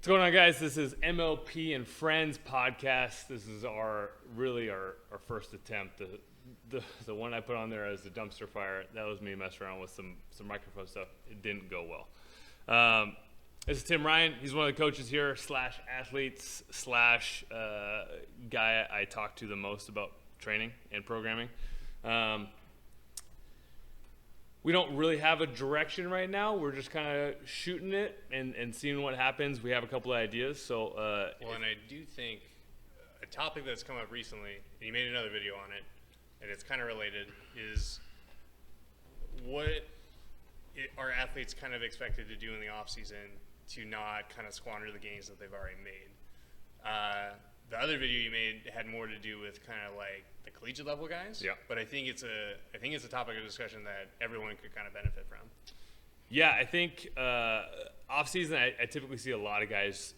What's going on, guys? This is MLP and Friends podcast. This is our first attempt. The one I put on there as the dumpster fire, that was me messing around with some microphone stuff. It didn't go well. This is Tim Ryan. He's one of the coaches here, / athletes, / guy I talk to the most about training and programming. We don't really have a direction right now. We're just kind of shooting it and seeing what happens. We have a couple of ideas. So, and I do think a topic that's come up recently, and you made another video on it, and it's kind of related, is what are athletes kind of expected to do in the off season to not kind of squander the gains that they've already made. The other video you made had more to do with kind of like the collegiate level guys. Yeah. But I think it's a topic of discussion that everyone could kind of benefit from. Yeah, I think off season, I typically see a lot of guys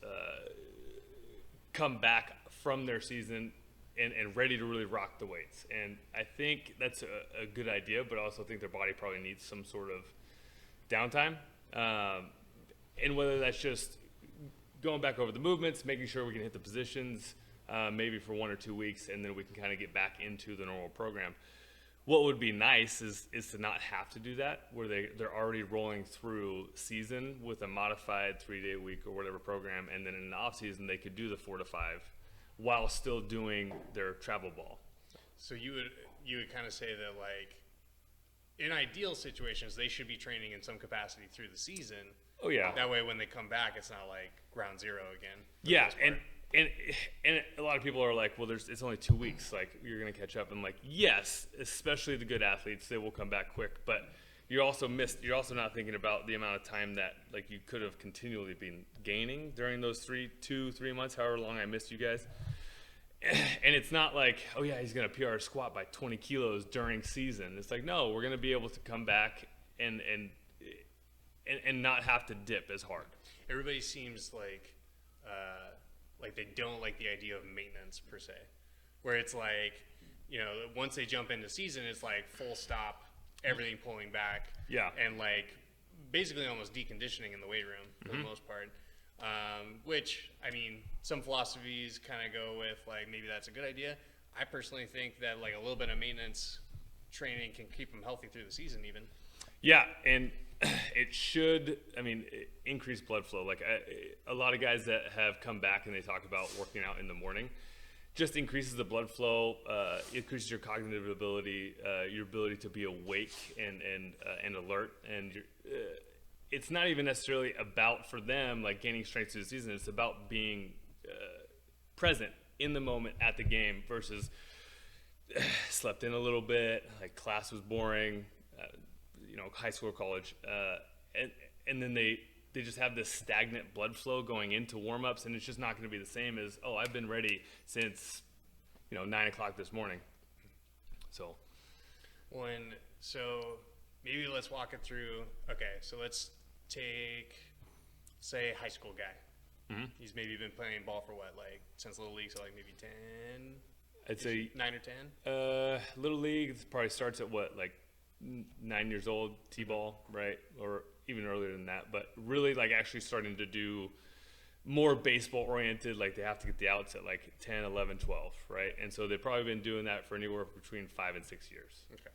come back from their season and ready to really rock the weights. And I think that's a good idea, but I also think their body probably needs some sort of downtime. And whether that's just going back over the movements, making sure we can hit the positions, maybe for 1 or 2 weeks, and then we can kind of get back into the normal program. What would be nice is to not have to do that, where they're already rolling through season with a modified 3-day week or whatever program, and then in the off season they could do the 4 to 5 while still doing their travel ball. So you would kind of say that, like, in ideal situations they should be training in some capacity through the season. Oh yeah. That way when they come back it's not like ground zero again. Yeah, and a lot of people are like, well, it's only 2 weeks, like you're gonna catch up. And like, yes, especially the good athletes, they will come back quick, but you're also not thinking about the amount of time that like you could have continually been gaining during those 3 months, however long I missed you guys. And it's not like, oh yeah, he's gonna PR squat by 20 kilos during season. It's like, no, we're gonna be able to come back and not have to dip as hard. Everybody seems like they don't like the idea of maintenance per se, where it's like, you know, once they jump into season, it's like full stop, everything pulling back. Yeah. And like basically almost deconditioning in the weight room for the most part. Which, I mean, some philosophies kind of go with like, maybe that's a good idea. I personally think that like a little bit of maintenance training can keep them healthy through the season even. Yeah, and it should, increase blood flow. Like a lot of guys that have come back and they talk about working out in the morning, just increases the blood flow, increases your cognitive ability, your ability to be awake and alert. And it's not even necessarily about, for them, like gaining strength through the season. It's about being present in the moment at the game versus slept in a little bit, like class was boring, high school or college, and then they just have this stagnant blood flow going into warm-ups, and it's just not going to be the same as, oh, I've been ready since 9 o'clock this morning. So maybe let's walk it through. Okay, so let's take, say, a high school guy. Mm-hmm. He's maybe been playing ball for what, like since Little League, so like maybe 10? I'd say 9 or 10. Little League probably starts at what, like 9 years old, T-ball, right? Or even earlier than that, but really like actually starting to do more baseball oriented, like they have to get the outs at like 10, 11, 12, right? And so they've probably been doing that for anywhere between 5 and 6 years. Okay.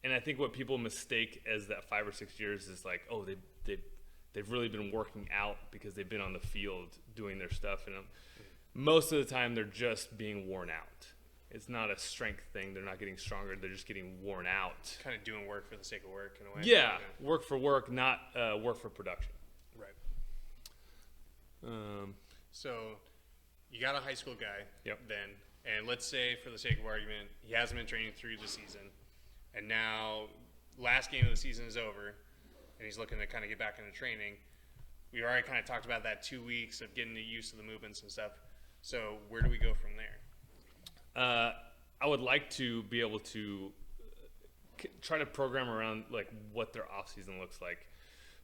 And I think what people mistake as that 5 or 6 years is like, oh, they've really been working out because they've been on the field doing their stuff, and most of the time they're just being worn out. It's not a strength thing. They're not getting stronger. They're just getting worn out. Kind of doing work for the sake of work in a way. Yeah, work for work, not work for production. Right. So you got a high school guy. Yep. Then, and let's say for the sake of argument, he hasn't been training through the season, and now last game of the season is over, and he's looking to kind of get back into training. We already kind of talked about that 2 weeks of getting used to the movements and stuff. So where do we go from there? I would like to be able to try to program around like what their off season looks like.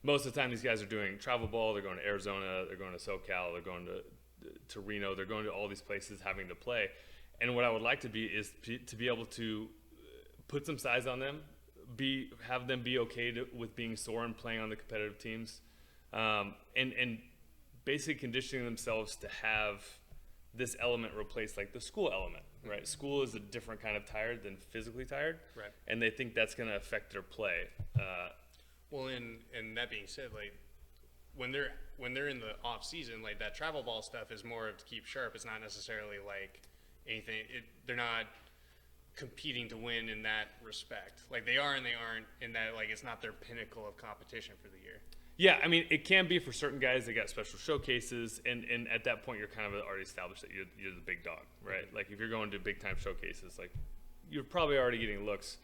Most of the time these guys are doing travel ball, they're going to Arizona, they're going to SoCal, they're going to Reno, they're going to all these places having to play. And what I would like to be is to be able to put some size on them, have them be okay with being sore and playing on the competitive teams, and basically conditioning themselves to have this element replace like the school element, right? School is a different kind of tired than physically tired, Right. and they think that's going to affect their play. Well, and that being said, like when they're in the off season, like that travel ball stuff is more of to keep sharp. It's not necessarily like anything. They're not competing to win in that respect. Like they are and they aren't in that, like it's not their pinnacle of competition for the year. Yeah, I mean, it can be for certain guys. They got special showcases, and at that point, you're kind of already established that you're the big dog, right? Like if you're going to big time showcases, like you're probably already getting looks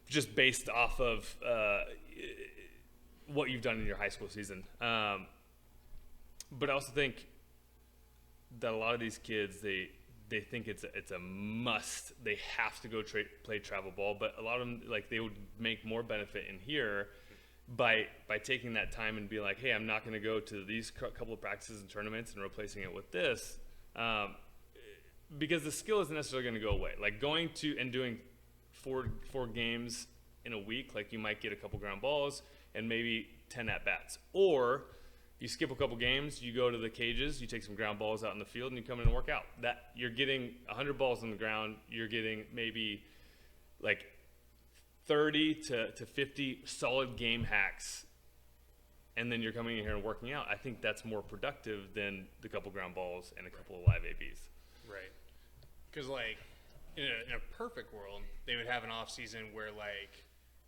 just based off of what you've done in your high school season. But I also think that a lot of these kids, they think it's a must. They have to go play travel ball, but a lot of them, like they would make more benefit in here by taking that time and being like, hey, I'm not going to go to these couple of practices and tournaments and replacing it with this, because the skill isn't necessarily going to go away. Like going to and doing four games in a week, like you might get a couple ground balls and maybe 10 at bats, or you skip a couple games, you go to the cages, you take some ground balls out in the field, and you come in and work out. That you're getting 100 balls on the ground, you're getting maybe like 30 to 50 solid game hacks, and then you're coming in here and working out. I think that's more productive than the couple ground balls and a couple of live ABs. Right. Because like in a perfect world, they would have an off season where like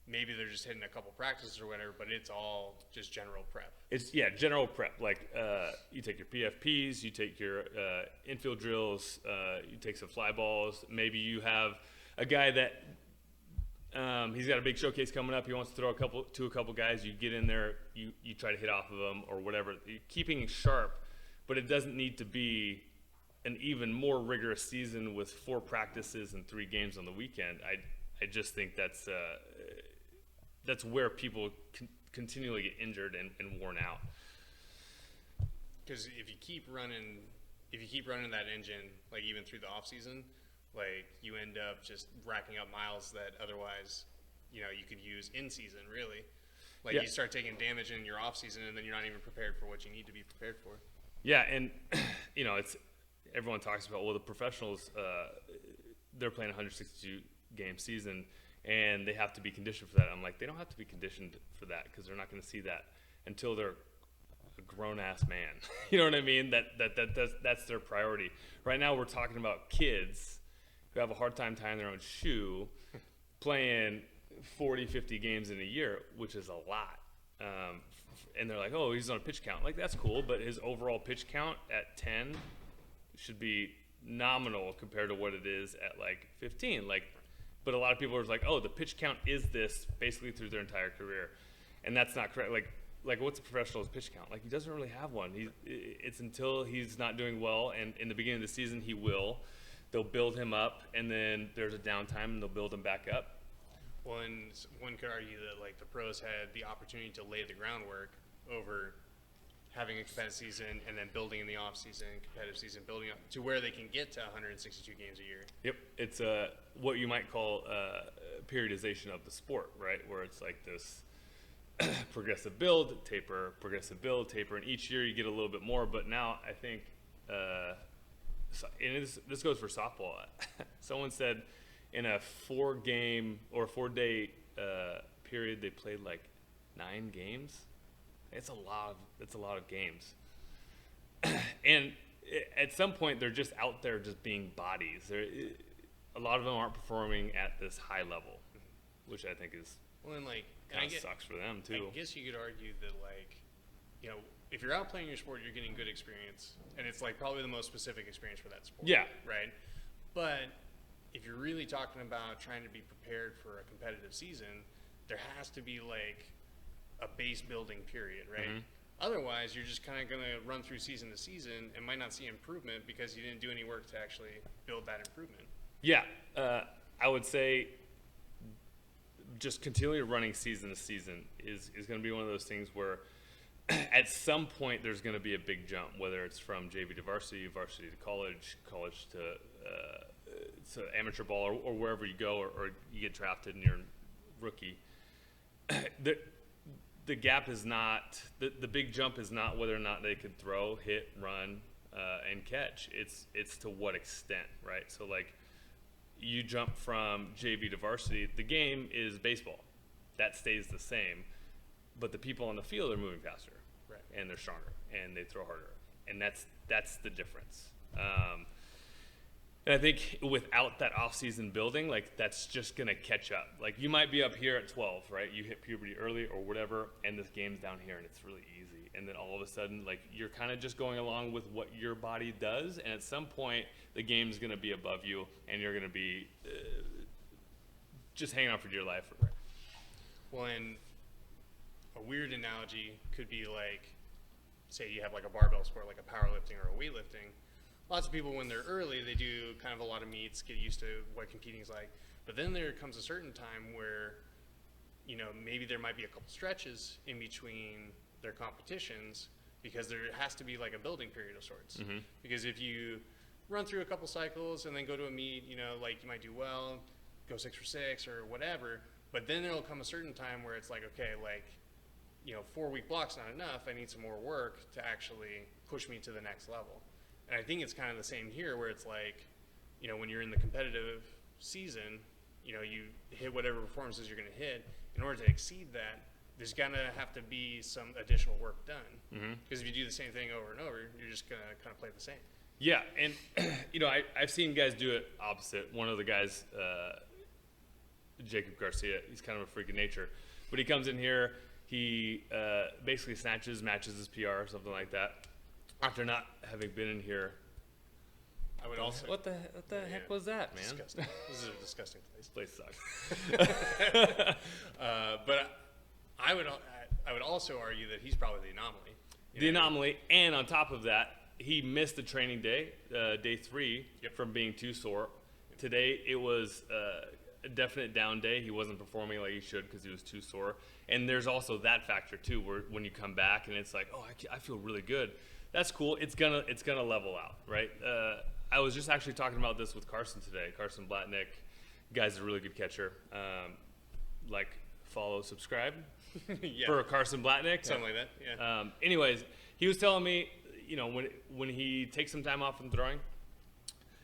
maybe they're just hitting a couple practices or whatever, but it's all just general prep. It's general prep. Like you take your PFPs, you take your infield drills, you take some fly balls. Maybe you have a guy that he's got a big showcase coming up. He wants to throw a couple guys. You get in there, you try to hit off of them or whatever. You're keeping sharp, but it doesn't need to be an even more rigorous season with 4 practices and 3 games on the weekend. I just think that's where people continually get injured and worn out. Because if you keep running that engine, like even through the off season, like you end up just racking up miles that otherwise, you could use in season. Really, like Yeah. you start taking damage in your off season, and then you're not even prepared for what you need to be prepared for. Yeah, and it's everyone talks about, well, the professionals, they're playing a 162 game season, and they have to be conditioned for that. I'm like, they don't have to be conditioned for that, because they're not going to see that until they're a grown-ass man. You know what I mean? That's their priority. Right now we're talking about kids who have a hard time tying their own shoe, playing 40, 50 games in a year, which is a lot. And they're like, oh, he's on a pitch count. Like, that's cool, but his overall pitch count at 10 should be nominal compared to what it is at like 15. Like, but a lot of people are like, oh, the pitch count is this basically through their entire career, and that's not correct. Like what's a professional's pitch count? Like, he doesn't really have one. It's until he's not doing well, and in the beginning of the season he will. They'll build him up, and then there's a downtime, and they'll build him back up. Well, and one could argue that like the pros had the opportunity to lay the groundwork over having a competitive season and then building in the off season, competitive season, building up to where they can get to 162 games a year. Yep, it's what you might call periodization of the sport, right? Where it's like this progressive build, taper, and each year you get a little bit more. But now I think, and this goes for softball. Someone said in a 4-game or 4-day period they played like 9 games. It's a lot of games. And at some point they're just out there just being bodies. A lot of them aren't performing at this high level, which I think is kind of sucks for them too. I guess you could argue that if you're out playing your sport, you're getting good experience, and it's like probably the most specific experience for that sport. Yeah. Right. But if you're really talking about trying to be prepared for a competitive season, there has to be like a base building period, right? Mm-hmm. Otherwise, you're just kind of going to run through season to season and might not see improvement because you didn't do any work to actually build that improvement. Yeah, I would say just continually running season to season is going to be one of those things where at some point there's going to be a big jump, whether it's from JV to varsity, varsity to college, college to amateur ball, or wherever you go, or you get drafted and you're rookie, the gap is not the big jump is not whether or not they could throw, hit, run, and catch. It's to what extent, right? So like you jump from JV to varsity, the game is baseball. That stays the same, but the people on the field are moving faster, Right. and they're stronger, and they throw harder, and that's the difference. And I think without that off-season building, like that's just gonna catch up. Like you might be up here at 12, right? You hit puberty early or whatever, and this game's down here, and it's really easy. And then all of a sudden, like you're kind of just going along with what your body does, and at some point, the game's gonna be above you, and you're gonna be just hanging on for dear life. Well, and a weird analogy could be like, say you have like a barbell sport, like a powerlifting or a weightlifting. Lots of people, when they're early, they do kind of a lot of meets, get used to what competing is like. But then there comes a certain time where, you know, maybe there might be a couple stretches in between their competitions, because there has to be like a building period of sorts. Mm-hmm. Because if you run through a couple cycles and then go to a meet, you know, like you might do well, go 6 for 6 or whatever. But then there'll come a certain time where it's like, okay, like, you know, 4-week block's not enough. I need some more work to actually push me to the next level. And I think it's kind of the same here, where it's like, you know, when you're in the competitive season, you know, you hit whatever performances you're going to hit. In order to exceed that, there's going to have to be some additional work done. Because if you do the same thing over and over, you're just going to kind of play the same. Yeah, and you know, I've seen guys do it opposite. One of the guys, Jacob Garcia, he's kind of a freak of nature, but he comes in here, he basically matches his PR or something like that. After not having been in here, I would also. what the heck was that, man? Disgusting. This is a disgusting place. This place sucks. But I would also argue that he's probably the anomaly. You The know? anomaly, and on top of that, he missed the training day, day 3, Yep. from being too sore. Today it was a definite down day. He wasn't performing like he should because he was too sore. And there's also that factor too, where when you come back and it's like, oh, I feel really good. That's cool. It's gonna level out, right? I was just actually talking about this with Carson today. Carson Blatnick, guy's a really good catcher. Like, follow, subscribe Yeah. for Carson Blatnick. Something like that. Yeah. Anyways, he was telling me, you know, when he takes some time off from throwing,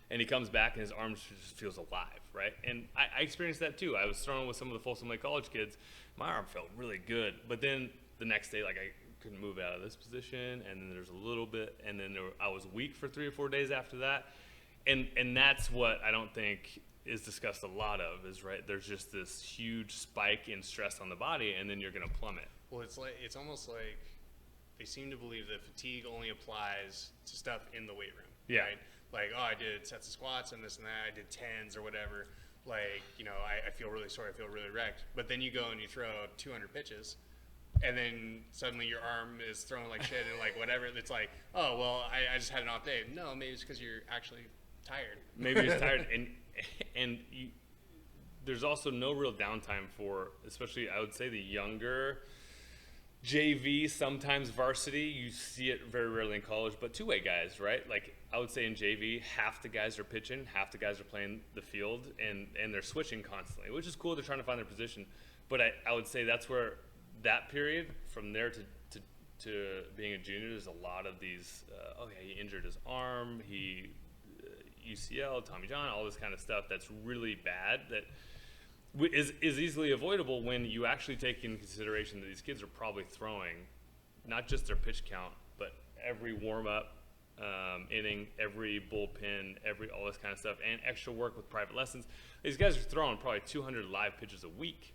and he comes back and his arm just feels alive, right? And I experienced that too. I was throwing with some of the Folsom Lake College kids. My arm felt really good, but then the next day, like I couldn't move out of this position, and then there's a little bit, and then I was weak for 3 or 4 days after that, and that's what I don't think is discussed a lot of, is right, there's just this huge spike in stress on the body, and then you're gonna plummet. Well, it's almost like they seem to believe that fatigue only applies to stuff in the weight room. Yeah. Right? Like, oh, I did sets of squats and this and that. I did 10s or whatever. Like, you know, I feel really sore. I feel really wrecked. But then you go and you throw 200 pitches, and then suddenly your arm is throwing like shit and like whatever. It's like, oh, well, I just had an off day. No, maybe it's because you're actually tired. Maybe you're tired, and there's also no real downtime for, especially I would say the younger JV, sometimes varsity. You see it very rarely in college, but two-way guys, right? Like I would say in JV, half the guys are pitching, half the guys are playing the field, and they're switching constantly, which is cool. They're trying to find their position, but I would say that's where that period from there to being a junior, there's a lot of these. He injured his arm, he UCL, Tommy John, all this kind of stuff that's really bad that is easily avoidable when you actually take into consideration that these kids are probably throwing not just their pitch count, but every warm-up inning, every bullpen, all this kind of stuff, and extra work with private lessons. These guys are throwing probably 200 live pitches a week.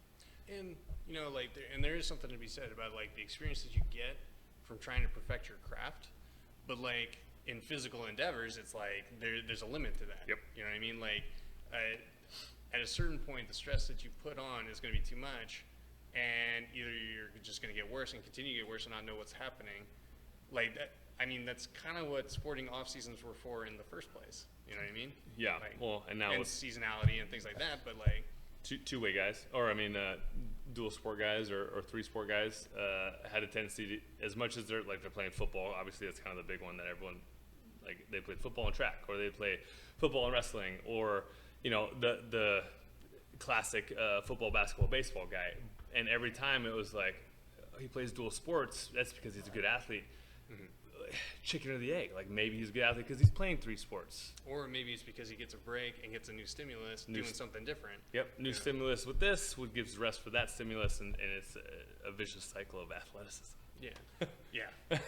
And, you know, like, there is something to be said about, like, the experience that you get from trying to perfect your craft. But, like, in physical endeavors, it's like there's a limit to that. Yep. You know what I mean? Like, at a certain point, the stress that you put on is going to be too much, and either you're just going to get worse and continue to get worse and not know what's happening. Like that, I mean, that's kind of what sporting off seasons were for in the first place. You know what I mean? Yeah. Like, Well, and now and with seasonality and things like that. But like, two-way guys, or I mean, dual sport guys or three sport guys had a tendency to, as much as they're playing football. Obviously, that's kind of the big one that everyone, like, they play football and track, or they play football and wrestling, or you know, the classic football, basketball, baseball guy. And every time it was like, oh, he plays dual sports. That's because he's a good athlete. Chicken or the egg. Like maybe he's a good athlete because he's playing 3 sports. Or maybe it's because he gets a break and gets a new stimulus doing something different. Yep, new stimulus with this, would gives rest for that stimulus, and it's a vicious cycle of athleticism. Yeah, yeah.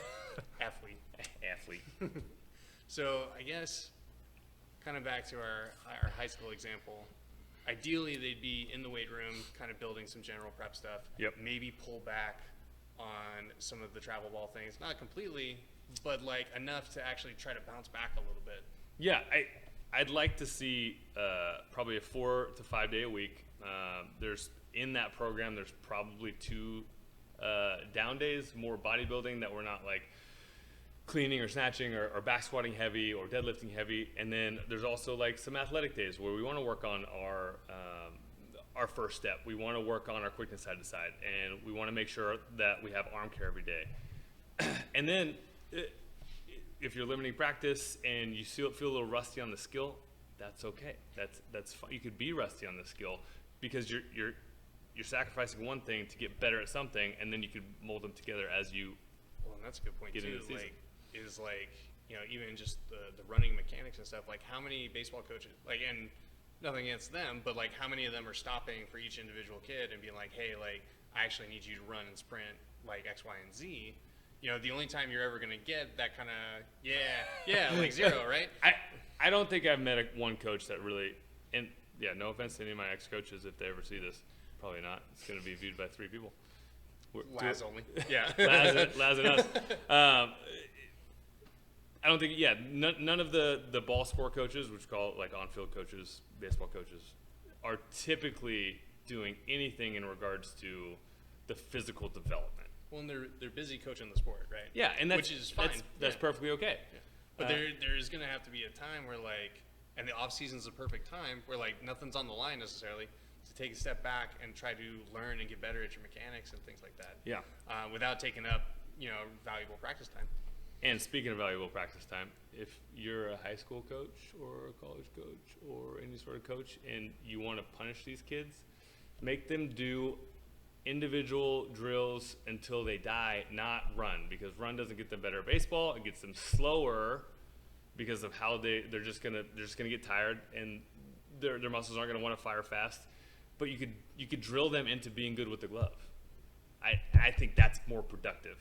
Athlete. So I guess, kind of back to our high school example, ideally they'd be in the weight room, kind of building some general prep stuff. Yep. Maybe pull back on some of the travel ball things, not completely, but like enough to actually try to bounce back a little bit. Yeah, I'd like to see probably a 4 to 5 day a week. There's in that program, there's probably 2 down days, more bodybuilding that we're not like cleaning or snatching or back squatting heavy or deadlifting heavy. And then there's also like some athletic days where we want to work on our first step. We want to work on our quickness side to side, and we want to make sure that we have arm care every day. And then if you're limiting practice and you feel a little rusty on the skill, that's okay. That's fine. You could be rusty on the skill because you're sacrificing one thing to get better at something, and then you could mold them together as you. Well, and that's a good point get too. into the season. Like, is like, you know, even just the running mechanics and stuff. Like, how many baseball coaches, like, and nothing against them, but like, how many of them are stopping for each individual kid and being like, hey, like, I actually need you to run and sprint like X, Y, and Z. You know, the only time you're ever gonna get that kind of like 0, right? I don't think I've met one coach that really, and yeah, no offense to any of my ex-coaches if they ever see this, probably not. It's going to be viewed by 3 people. Laz only. Yeah. Laz and us. I don't think, none of the ball sport coaches, which we call like on-field coaches, baseball coaches, are typically doing anything in regards to the physical development. Well, and they're busy coaching the sport, right? Yeah, and that's, which is fine. That's perfectly okay. Yeah. But there is going to have to be a time where like, and the off season is the perfect time where like nothing's on the line necessarily to take a step back and try to learn and get better at your mechanics and things like that. Yeah. Without taking up, you know, valuable practice time. And speaking of valuable practice time, if you're a high school coach or a college coach or any sort of coach and you want to punish these kids, make them do individual drills until they die, not run, because run doesn't get them better at baseball. It gets them slower because of how they're just gonna get tired and their muscles aren't gonna want to fire fast. But you could drill them into being good with the glove. I think that's more productive.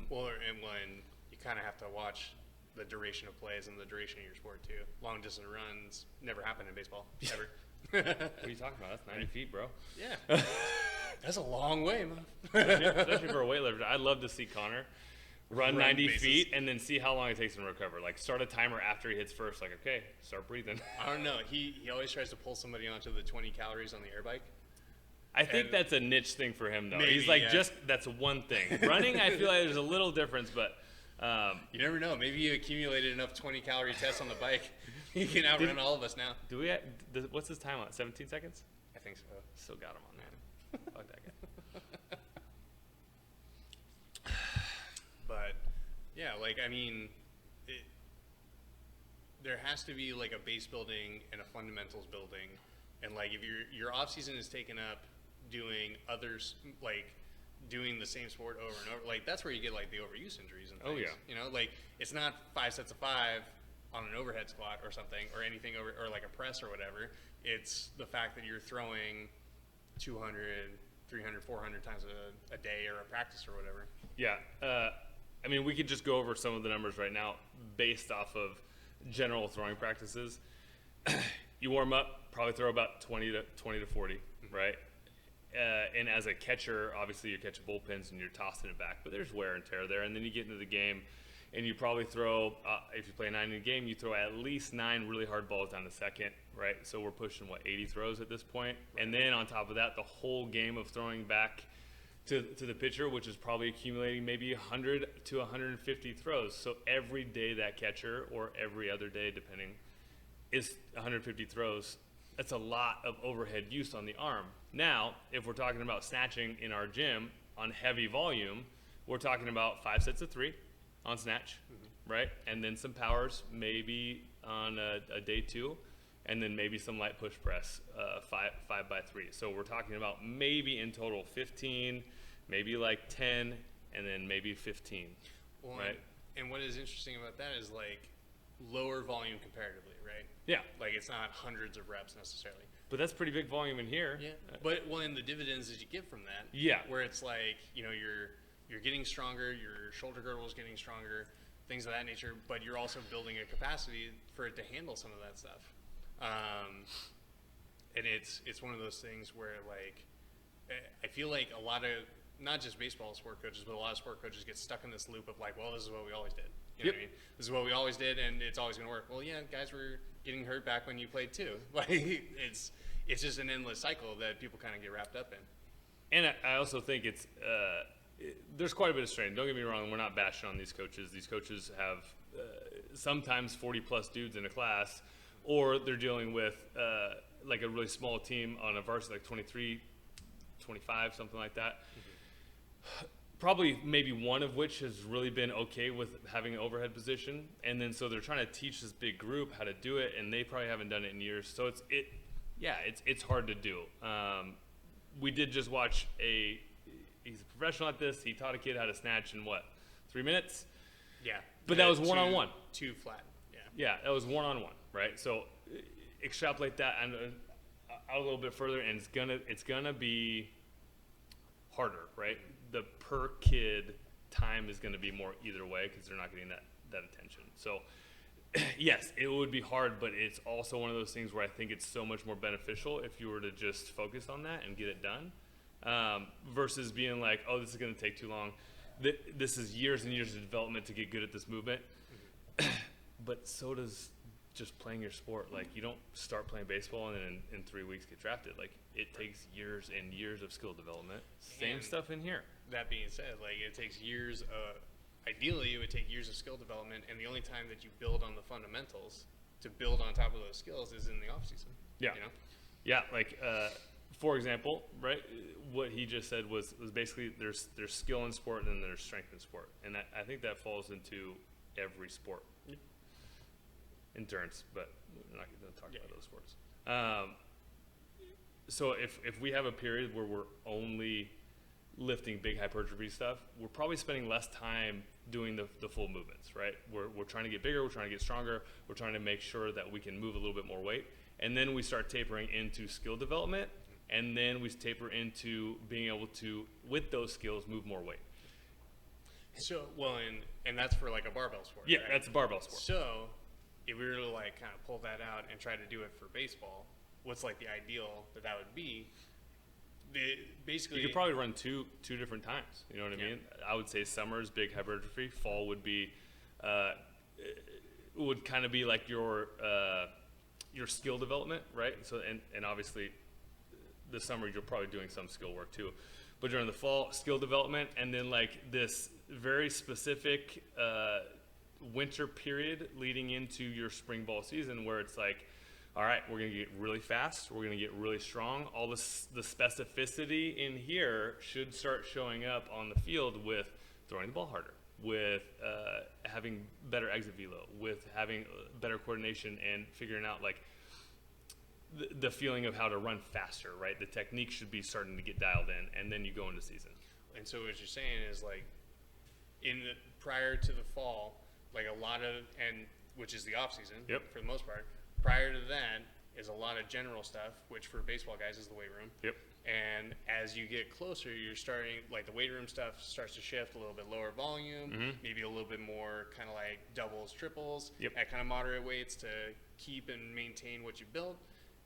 Well, and when you kind of have to watch the duration of plays and the duration of your sport too. Long distance runs never happen in baseball ever. What are you talking about? That's 90 feet, bro. Yeah. That's a long way, man. Especially for a weightlifter. I'd love to see Connor run 90 feet and then see how long it takes him to recover. Like, start a timer after he hits first. Like, okay, start breathing. I don't know. He always tries to pull somebody onto the 20 calories on the air bike. I think that's a niche thing for him, though. Maybe, he's like, that's one thing. Running, I feel like there's a little difference, but you never know. Maybe you accumulated enough 20-calorie tests on the bike. You can outrun all of us now. Do we? What's his time on? 17 seconds? I think so. Still got him on that. Fuck that guy. But yeah, like, I mean, there has to be like a base building and a fundamentals building, and like if your off season is taken up doing others, like doing the same sport over and over, like that's where you get like the overuse injuries and things. Oh yeah. You know, like it's not 5 sets of 5 on an overhead squat or something or anything over, or like a press or whatever. It's the fact that you're throwing 200, 300, 400 times a day or a practice or whatever. Yeah. I mean, we could just go over some of the numbers right now based off of general throwing practices. You warm up, probably throw about 20 to 40, right? And as a catcher, obviously you're catching bullpens and you're tossing it back, but there's wear and tear there. And then you get into the game and you probably throw, if you play 9 in a game, you throw at least 9 really hard balls down the second, right? So we're pushing, 80 throws at this point? Right. And then on top of that, the whole game of throwing back to the pitcher, which is probably accumulating maybe 100 to 150 throws. So every day that catcher, or every other day depending, is 150 throws. That's a lot of overhead use on the arm. Now, if we're talking about snatching in our gym on heavy volume, we're talking about 5 sets of 3 on snatch, right? And then some powers maybe on a day 2. and then maybe some light push press, 5x3. So we're talking about maybe in total 15, maybe like 10, and then maybe 15, Well, right? And what is interesting about that is like lower volume comparatively, right? Yeah, Like it's not hundreds of reps necessarily. but that's pretty big volume in here. Yeah. But well, and the dividends that you get from that. Yeah. Where it's like, you know, you're getting stronger, your shoulder girdle is getting stronger, things of that nature, but you're also building a capacity for it to handle some of that stuff. And it's one of those things where like I feel like a lot of not just baseball sport coaches, but a lot of sport coaches get stuck in this loop of like, well, this is what we always did. You know what I mean? This is what we always did, and it's always going to work. Well, yeah, guys were getting hurt back when you played too. Like it's just an endless cycle that people kind of get wrapped up in. And I also think there's quite a bit of strain. Don't get me wrong, we're not bashing on these coaches. These coaches have sometimes 40 plus dudes in a class, or they're dealing with like a really small team on a varsity, like 23, 25, something like that. Probably maybe one of which has really been okay with having an overhead position, and then so they're trying to teach this big group how to do it, and they probably haven't done it in years. So it's hard to do. We did just watch he's a professional at this. He taught a kid how to snatch in 3 minutes? Yeah. But that was one-on-one. Two flat. Yeah. Yeah, that was one-on-one, right? So extrapolate that and out a little bit further, and it's gonna be harder, right? The per kid time is going to be more either way because they're not getting that attention. So yes, it would be hard, but it's also one of those things where I think it's so much more beneficial if you were to just focus on that and get it done, versus being like, oh, this is going to take too long. This is years and years of development to get good at this movement. But so does just playing your sport. Like, you don't start playing baseball and then in 3 weeks get drafted. Like, it takes years and years of skill development. Same stuff in here. That being said, like it takes years. Ideally, it would take years of skill development, and the only time that you build on the fundamentals to build on top of those skills is in the off season. Yeah. You know? Yeah, like for example, right? What he just said was basically there's skill in sport and then there's strength in sport, and I think that falls into every sport. Yeah. Endurance, but we're not going to talk about those sports. So if we have a period where we're only lifting big hypertrophy stuff, we're probably spending less time doing the full movements, right? We're trying to get bigger, we're trying to get stronger, we're trying to make sure that we can move a little bit more weight, and then we start tapering into skill development, and then we taper into being able to, with those skills, move more weight. So, well, and that's for like a barbell sport. Yeah, right? that's a barbell sport. So, if we were to like kind of pull that out and try to do it for baseball, what's like the ideal that would be? Basically, You could probably run two different times. You know what I mean? I would say summer is big hypertrophy. Fall would be would kind of be like your skill development, right? So and obviously, the summer you're probably doing some skill work too, but during the fall, skill development, and then like this very specific winter period leading into your spring ball season where it's like, all right, we're going to get really fast, we're going to get really strong. All the specificity in here should start showing up on the field with throwing the ball harder, with having better exit velo, with having better coordination and figuring out like the feeling of how to run faster, right? The technique should be starting to get dialed in, and then you go into season. And so what you're saying is like, prior to the fall, like a lot of, and which is the off season for the most part, prior to that is a lot of general stuff, which for baseball guys is the weight room. Yep. And as you get closer, you're starting, like the weight room stuff starts to shift a little bit lower volume, maybe a little bit more kind of like doubles, triples, at kind of moderate weights to keep and maintain what you built.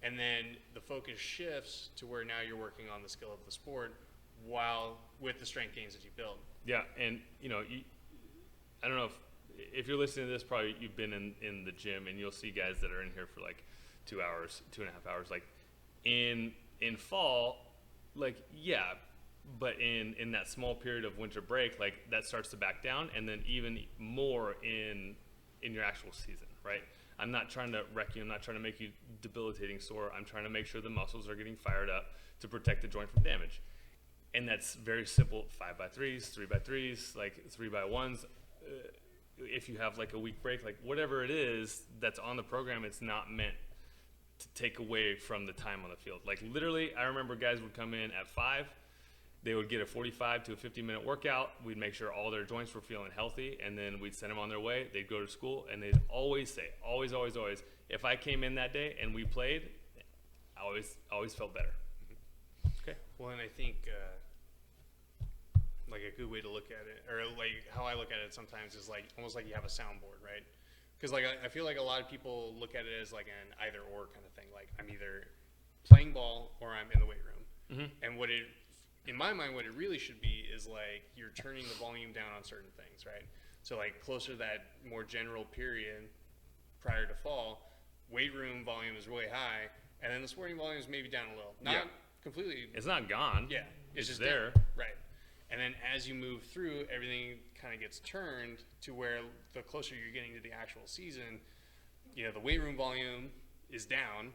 And then the focus shifts to where now you're working on the skill of the sport while with the strength gains that you build. Yeah, and you know, I don't know if you're listening to this, probably you've been in the gym and you'll see guys that are in here for like 2 hours, 2.5 hours. Like in fall, like but in that small period of winter break, like that starts to back down, and then even more in your actual season, right? I'm not trying to wreck you. I'm not trying to make you debilitating sore. I'm trying to make sure the muscles are getting fired up to protect the joint from damage. And that's very simple, 5x3s, 3x3s, like 3x1s. If you have like a week break, like whatever it is that's on the program, it's not meant to take away from the time on the field. Like literally, I remember guys would come in at 5. They would get a 45 to a 50-minute workout. We'd make sure all their joints were feeling healthy, and then we'd send them on their way. They'd go to school, and they'd always say, always, if I came in that day and we played, I always felt better. Okay. Well, and I think like a good way to look at it, or like how I look at it sometimes, is like almost like you have a soundboard, right? Because like I feel like a lot of people look at it as like an either or kind of thing. Like I'm either playing ball or I'm in the weight room. And what it, in my mind, what it really should be is like you're turning the volume down on certain things, right? So like closer to that more general period prior to fall, weight room volume is really high, and then the sporting volume is maybe down a little. Not completely. It's not gone. Yeah. It's just there. Down. Right. And then as you move through, everything kind of gets turned to where the closer you're getting to the actual season, you know, the weight room volume is down,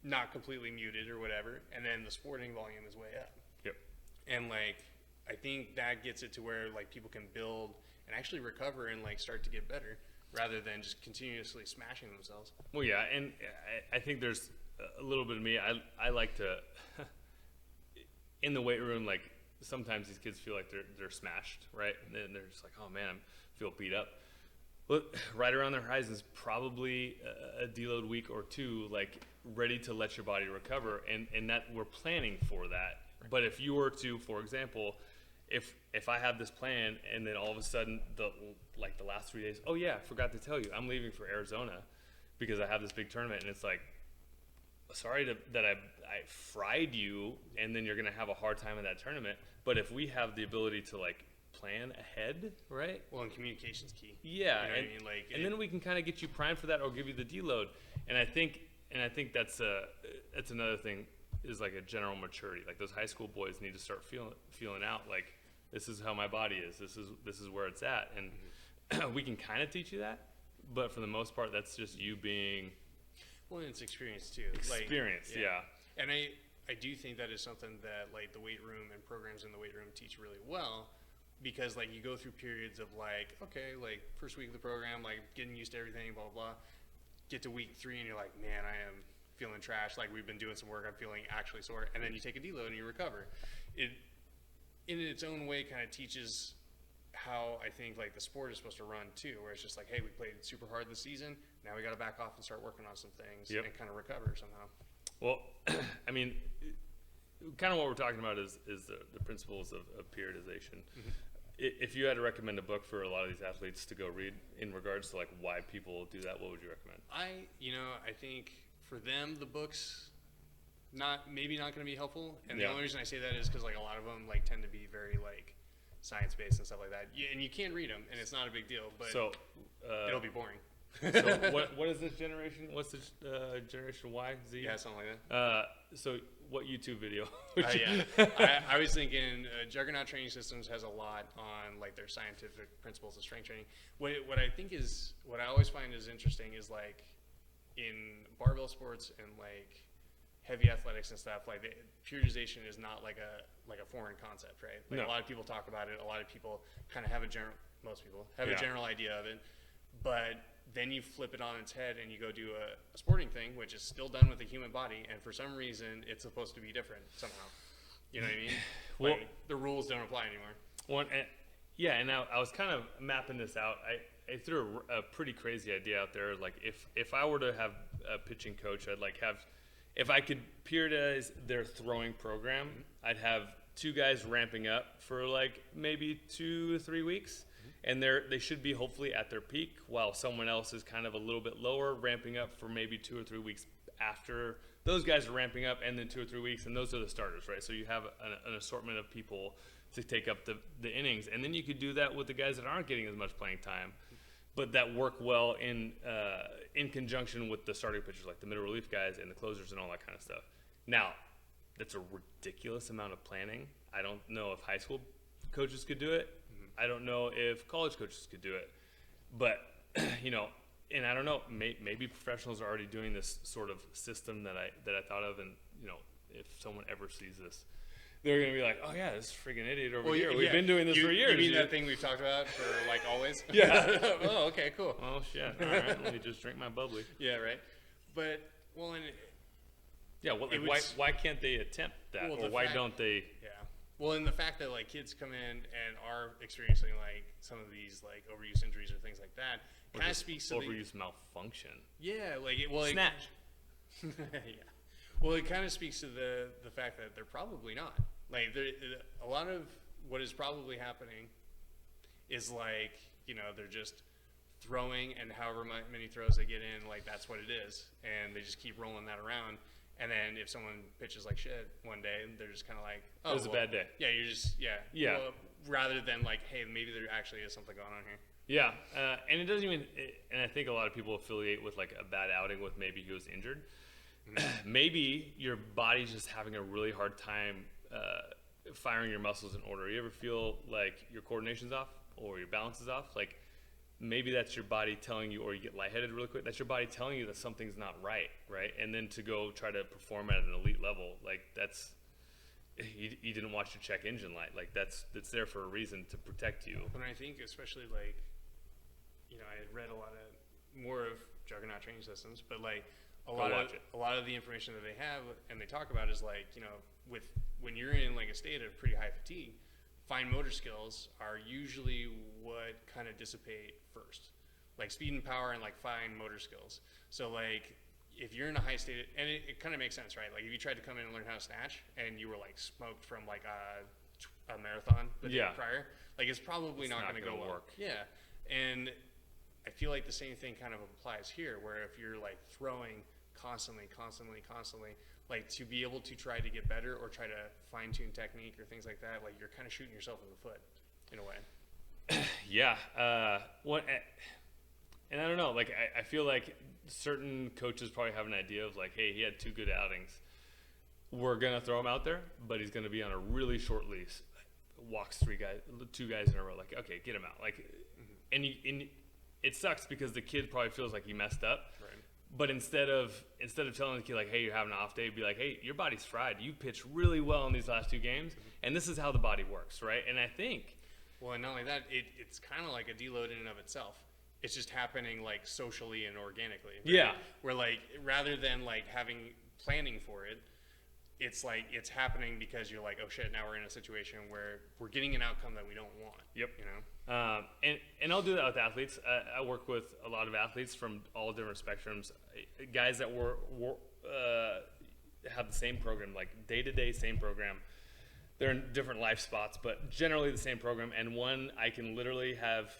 not completely muted or whatever, and then the sporting volume is way up. Yep. And like, I think that gets it to where like people can build and actually recover and like start to get better rather than just continuously smashing themselves. Well, yeah, and I think there's a little bit of me. I like to in the weight room, like sometimes these kids feel like they're smashed, right? And they're just like, oh man, I feel beat up. Well, right around their horizon is probably a deload week or two, like ready to let your body recover, and that we're planning for that. But if you were to, for example, if I have this plan and then all of a sudden the last 3 days, oh yeah, I forgot to tell you, I'm leaving for Arizona because I have this big tournament, and it's like, sorry that I fried you, and then you're gonna have a hard time in that tournament. But if we have the ability to like plan ahead, right? Well, and communication's key. Yeah, you know and, what I mean? Like, and then we can kind of get you primed for that, or give you the deload. And I think that's another thing, is like a general maturity. Like those high school boys need to start feeling out like, this is how my body is. This is where it's at, and we can kind of teach you that, but for the most part, that's just you being. Well, and it's experience too. Experience, like, yeah. And I do think that is something that like the weight room and programs in the weight room teach really well, because like you go through periods of like, okay, like first week of the program, like getting used to everything, blah, blah, blah. Get to week 3 and you're like, man, I am feeling trash. Like we've been doing some work, I'm feeling actually sore. And then you take a deload and you recover. It, in its own way, kind of teaches how I think like the sport is supposed to run too, where it's just like, hey, we played super hard this season. Now we got to back off and start working on some things and kind of recover somehow. Well, I mean, kind of what we're talking about is the principles of periodization. If you had to recommend a book for a lot of these athletes to go read in regards to like why people do that, what would you recommend? I think for them, the book's maybe not going to be helpful. And the only reason I say that is because like a lot of them like tend to be very like science-based and stuff like that. And you can read them, and it's not a big deal, but it'll be boring. So what is this generation? What's this generation Y, Z? Yeah, something like that. So what YouTube video? I was thinking Juggernaut Training Systems has a lot on like their scientific principles of strength training. What I always find is interesting is like in barbell sports and like heavy athletics and stuff, like periodization is not like a foreign concept, right? Like a lot of people talk about it. A lot of people kind of have most people have a general idea of it, but then you flip it on its head and you go do a sporting thing, which is still done with the human body, and for some reason it's supposed to be different somehow. You know what I mean? Well, like the rules don't apply anymore. Well, and I was kind of mapping this out. I threw a pretty crazy idea out there. Like if I were to have a pitching coach, I'd like have, if I could periodize their throwing program, I'd have 2 guys ramping up for like maybe 2 or 3 weeks. And they should be hopefully at their peak, while someone else is kind of a little bit lower, ramping up for maybe 2 or 3 weeks after those guys are ramping up, and then 2 or 3 weeks, and those are the starters, right? So you have an assortment of people to take up the innings, and then you could do that with the guys that aren't getting as much playing time, but that work well in conjunction with the starting pitchers, like the middle relief guys and the closers and all that kind of stuff. Now, that's a ridiculous amount of planning. I don't know if high school coaches could do it. I don't know if college coaches could do it, but and I don't know, maybe professionals are already doing this sort of system that I thought of, and if someone ever sees this, they're gonna be like, oh yeah, this freaking idiot over here. We've been doing this for years. You mean that thing we've talked about for like always? Yeah. Oh, okay, cool. Oh shit. All right, let me just drink my bubbly. Yeah, right. But Well, and Yeah, well, It like, was- why can't they attempt that, Well, or the why fact- don't they? yeah. Well, and the fact that like kids come in and are experiencing like some of these like overuse injuries or things like that Or kind of just speaks to the overuse malfunction. yeah, like it, well, Snatch. yeah. Well, it kind of speaks to the fact that they're probably not. Like, a lot of what is probably happening is like, they're just throwing, and however many throws they get in, like that's what it is, and they just keep rolling that around. And then if someone pitches like shit one day, they're just kind of like, oh, It was a bad day. Yeah, you're just Yeah. Well, rather than like, hey, maybe there actually is something going on here. Yeah, and it doesn't even. And I think a lot of people affiliate with like a bad outing with maybe he was injured. Maybe your body's just having a really hard time firing your muscles in order. You ever feel like your coordination's off or your balance is off? Like maybe that's your body telling you, or you get lightheaded really quick. That's your body telling you that something's not right, right? And then to go try to perform at an elite level, like that's you didn't watch your check engine light. Like that's there for a reason to protect you. And I think especially like, I had read a lot of more of Juggernaut training systems, but like a lot of the information that they have and they talk about is like, with when you're in like a state of pretty high fatigue, fine motor skills are usually what kind of dissipate first, like speed and power and like fine motor skills. So like if you're in a high state, and it kind of makes sense, right? Like if you tried to come in and learn how to snatch and you were like smoked from like a marathon the day prior, like it's probably not going to go well. Yeah. And I feel like the same thing kind of applies here, where if you're like throwing constantly, like to be able to try to get better or try to fine tune technique or things like that, like you're kind of shooting yourself in the foot in a way. Yeah. And I don't know, like I feel like certain coaches probably have an idea of like, hey, he had 2 good outings. We're going to throw him out there, but he's going to be on a really short leash. Walks 2 guys in a row. Like, okay, get him out. Like, and it sucks because the kid probably feels like he messed up. Right. But instead of telling the kid like, hey, you're having an off day, be like, hey, your body's fried. You pitched really well in these last 2 games, and this is how the body works, right? And I think, well, and not only that, it's kind of like a deload in and of itself. It's just happening like socially and organically. Right? Yeah. Where like rather than like planning for it, it's like it's happening because you're like, oh shit, now we're in a situation where we're getting an outcome that we don't want. Yep. And I'll do that with athletes. I work with a lot of athletes from all different spectrums, guys that have the same program, like day-to-day same program. They're in different life spots, but generally the same program. And one I can literally have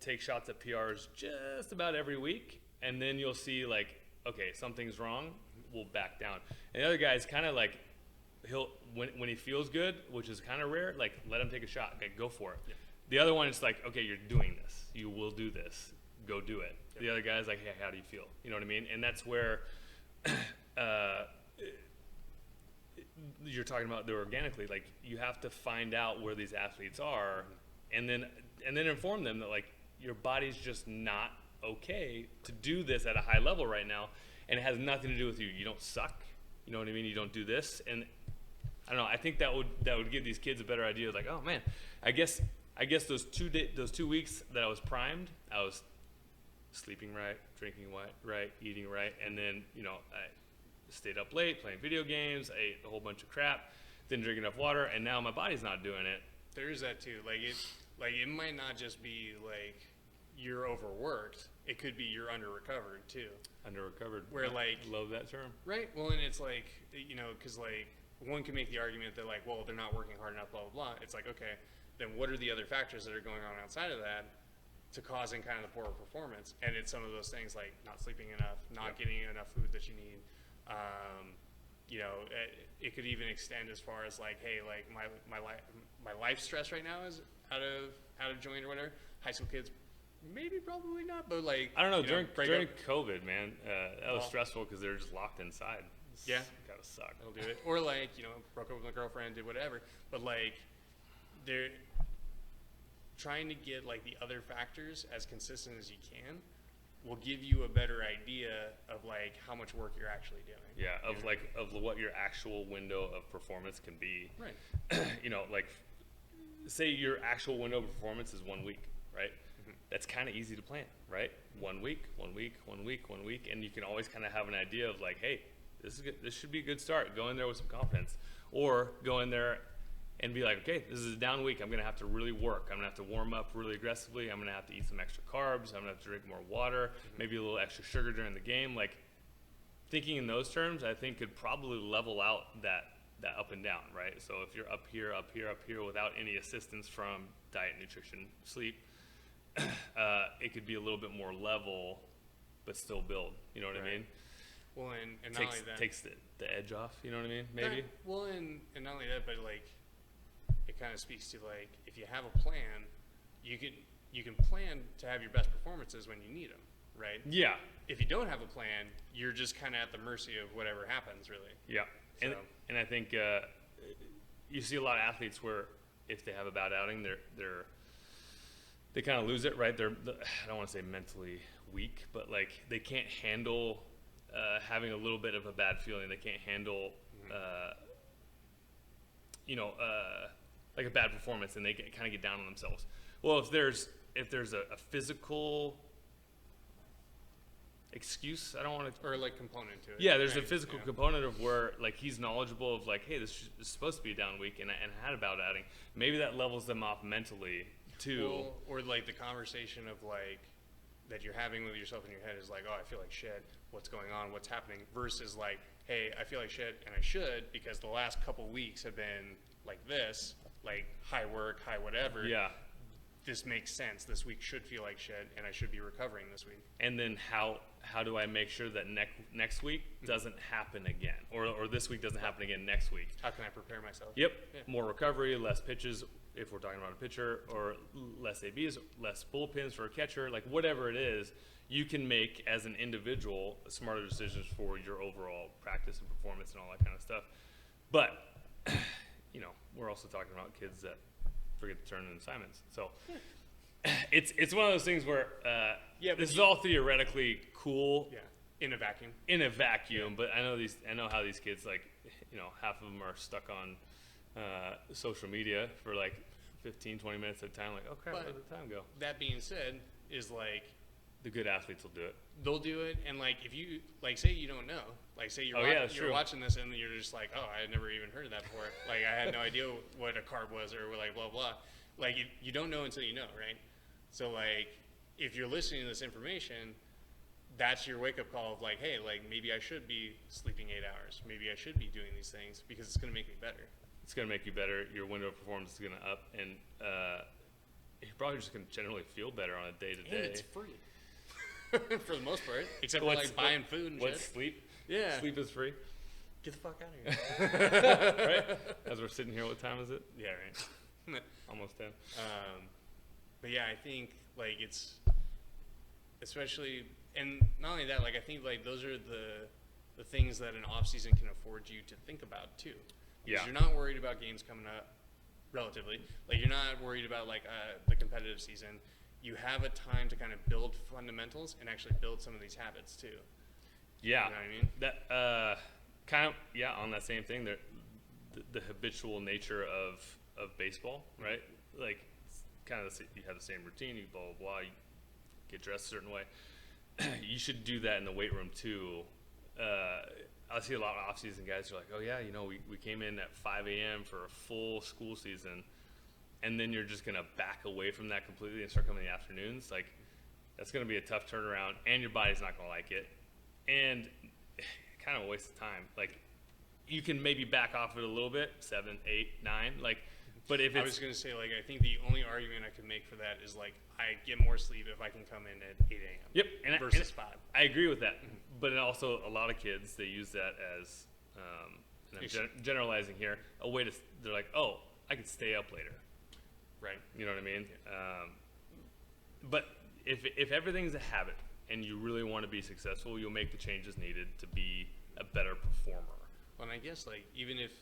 take shots at PRs just about every week, and then you'll see like, okay, something's wrong, we'll back down. And the other guy's kind of like, he'll when he feels good, which is kind of rare, like let him take a shot, okay, go for it. Yeah. The other one is like, okay, you're doing this, you will do this, go do it. Yeah. The other guy's like, hey, how do you feel? You know what I mean? And that's where you're talking about the organically, like you have to find out where these athletes are, and then inform them that like your body's just not okay to do this at a high level right now, and it has nothing to do with you. You don't suck, you know what I mean? You don't do this, and I don't know. I think that would give these kids a better idea. Like, oh man, I guess those 2 weeks that I was primed, I was sleeping right, drinking right, eating right, and then I stayed up late playing video games, I ate a whole bunch of crap, didn't drink enough water, and now my body's not doing it. There is that too. Like it might not just be like you're overworked. It could be you're under recovered too. Under recovered. Where like love that term. Right. Well, and it's like because like one can make the argument that like, well, they're not working hard enough, blah blah blah. It's like, okay, then what are the other factors that are going on outside of that to causing kind of the poor performance? And it's some of those things like not sleeping enough, not getting enough food that you need. It could even extend as far as like, hey, like my life stress right now is out of joint or whatever. High school kids, maybe probably not, but like I don't know. During COVID, man, that was stressful because they were just locked inside. Yeah, gotta suck. It'll do it. Or like broke up with my girlfriend, did whatever. But like they're trying to get like the other factors as consistent as you can will give you a better idea of like how much work you're actually doing. Yeah, of what your actual window of performance can be. Right. Like say your actual window of performance is 1 week, right? that's kind of easy to plan, right? 1 week, 1 week, 1 week, 1 week, and you can always kind of have an idea of like, hey, this is good. This should be a good start. Go in there with some confidence, or go in there and be like, okay, this is a down week. I'm gonna have to really work. I'm gonna have to warm up really aggressively. I'm gonna have to eat some extra carbs. I'm gonna have to drink more water, maybe a little extra sugar during the game. Like, thinking in those terms, I think could probably level out that up and down, right? So if you're up here, up here, up here without any assistance from diet, nutrition, sleep, it could be a little bit more level, but still build. You know what I mean? Well, and not only that, takes the edge off. You know what I mean? Maybe. Well, and not only that, but like, it kind of speaks to like, if you have a plan, you can plan to have your best performances when you need them, right? Yeah. If you don't have a plan, you're just kind of at the mercy of whatever happens, really. Yeah. So. And I think you see a lot of athletes where if they have a bad outing, they kind of lose it, right? I don't want to say mentally weak, but like they can't handle having a little bit of a bad feeling. They can't handle like a bad performance, and they kind of get down on themselves. Well, if there's a physical excuse, I don't want to, or like component to it. yeah, there's a physical component of where like he's knowledgeable of like, hey, this is supposed to be a down week, and I had a bad outing. Maybe that levels them off mentally too. Well, or like the conversation of like that you're having with yourself in your head is like, oh, I feel like shit. What's going on? What's happening? Versus like, hey, I feel like shit, and I should, because the last couple weeks have been like this, like high work, high whatever. Yeah. This makes sense. This week should feel like shit, and I should be recovering this week. And then how do I make sure that next week doesn't happen again, or this week doesn't happen again next week? How can I prepare myself? Yep. Yeah. More recovery, less pitches if we're talking about a pitcher, or less ABs, less bullpens for a catcher, like whatever it is, you can make as an individual smarter decisions for your overall practice and performance and all that kind of stuff. But we're also talking about kids that forget to turn in assignments. So it's one of those things where this is all theoretically cool. Yeah. In a vacuum. In a vacuum, but I know how these kids, like, half of them are stuck on social media for like 15, 20 minutes at a time. Like, oh crap, where did the time go? That being said, is like, the good athletes will do it. They'll do it, and like if you like say you don't know, like say you're watching this and you're just like, oh, I had never even heard of that before. Like I had no idea what a carb was, or like blah blah. Like you don't know until you know, right? So like if you're listening to this information, that's your wake up call of like, hey, like maybe I should be sleeping 8 hours. Maybe I should be doing these things because it's going to make me better. It's going to make you better. Your window of performance is going to up, and you're probably just going to generally feel better on a day to day. And it's free. For the most part, except for like buying food and what's shit. Sleep? Yeah. Sleep is free. Get the fuck out of here. Right? As we're sitting here, what time is it? Yeah, right. Almost 10. But yeah, I think like it's especially, and not only that, like I think like those are the things that an off season can afford you to think about too. Because you're not worried about games coming up, relatively. Like you're not worried about like the competitive season. You have a time to kind of build fundamentals and actually build some of these habits too. Yeah. You know what I mean? That kind of, on that same thing, the habitual nature of baseball, right? Like kind of you have the same routine, you blah blah blah, you get dressed a certain way. You should do that in the weight room too. I see a lot of off-season guys who are like, oh yeah, we came in at 5 a.m. for a full school season, and then you're just gonna back away from that completely and start coming in the afternoons. Like that's gonna be a tough turnaround, and your body's not gonna like it, and kind of a waste of time. Like you can maybe back off it a little bit, 7, 8, 9, like. But if I was gonna say, like, I think the only argument I could make for that is like I get more sleep if I can come in at 8 a.m. Yep, and versus 5. I agree with that. But it also, a lot of kids, they use that as, and I'm generalizing here, a way to, they're like, oh, I could stay up later. Right. You know what I mean? But if everything's a habit and you really want to be successful, you'll make the changes needed to be a better performer. Well, and I guess like even if,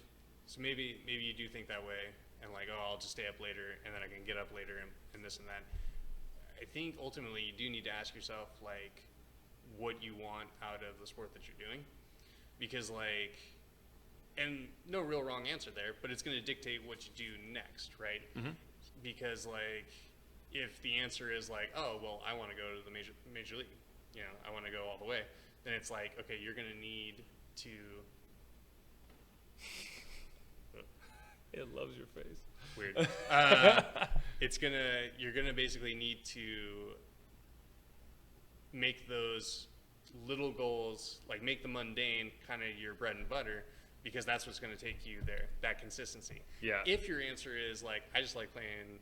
so maybe you do think that way and like, oh, I'll just stay up later and then I can get up later and this and that. I think ultimately you do need to ask yourself like what you want out of the sport that you're doing, because like, and no real wrong answer there, but it's going to dictate what you do next, right? Mm-hmm. Because like if the answer is like, oh, well, I want to go to the major league, I want to go all the way, then it's like, okay, you're going to need to. It loves your face. Weird. You're gonna basically need to make those little goals, like make the mundane kind of your bread and butter, because that's what's going to take you there, that consistency. Yeah. If your answer is like, I just like playing